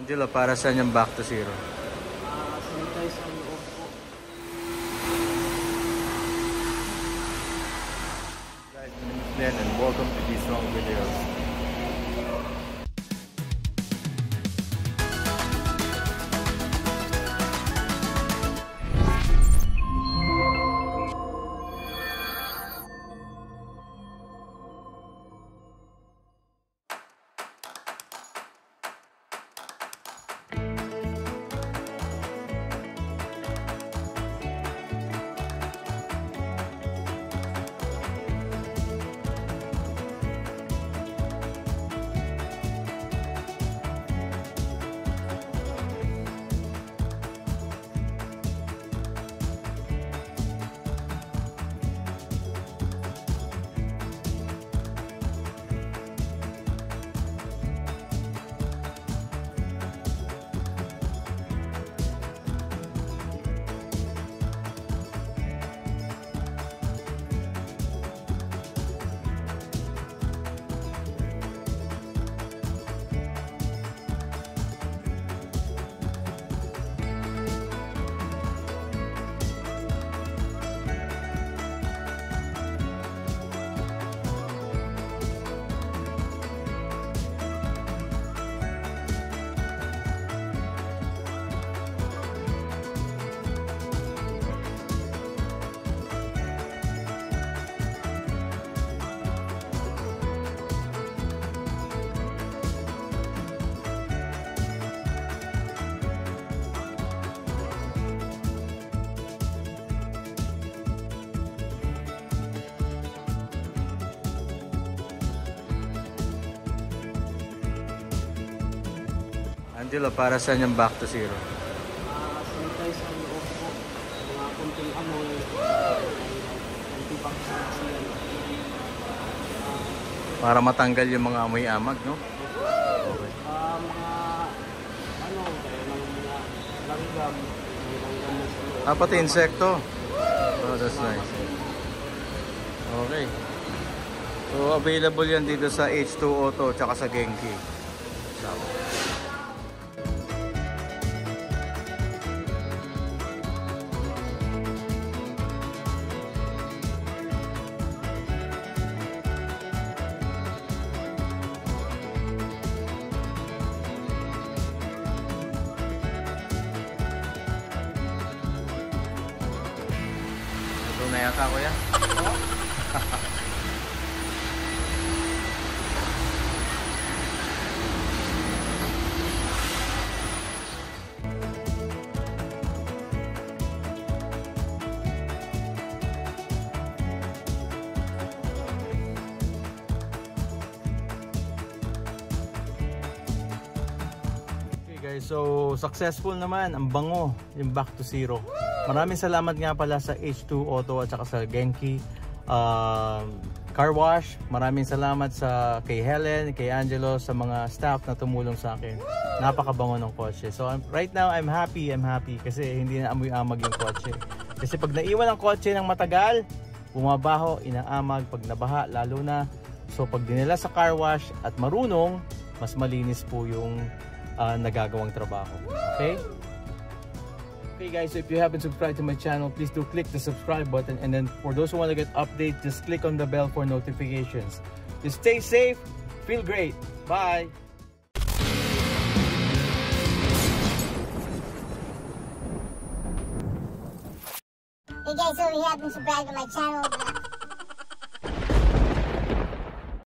Angelo, para saan yung back to zero? Sanitize ang loob po. Guys, my name is Glenn and welcome to these long videos. Angelo, para saan yung back to zero? Sanitize ang loob po. Mga kunting amoy. Kunting pagkakasiyan. Para matanggal yung mga amoy amag, no? Okay. Mga kaya ng mga langgam. May langgam na sa loob. Ah, pati insekto. Oh, that's nice. Okay. So, available yan dito sa H2 Auto tsaka sa Genki. So, ito na yata ko yan. Guys, so successful naman ang bango yung back to zero. Maraming salamat nga pala sa H2 Auto at saka sa Genki Car Wash. Maraming salamat sa kay Helen, kay Angelo, sa mga staff na tumulong sa akin. Napakabango ng kotse. So right now I'm happy kasi hindi na amoy-amag yung kotse. Kasi pag naiwan ang kotse ng matagal, bumabaho, inaamag, pag nabaha lalo na. So pag dinala sa car wash at marunong, mas malinis po yung nagagawang trabaho. Okay? Okay guys, so if you haven't subscribed to my channel, please do click the subscribe button, and then for those who want to get updates, just click on the bell for notifications. Just stay safe, feel great. Bye! Hey guys, so if you haven't subscribed to my channel,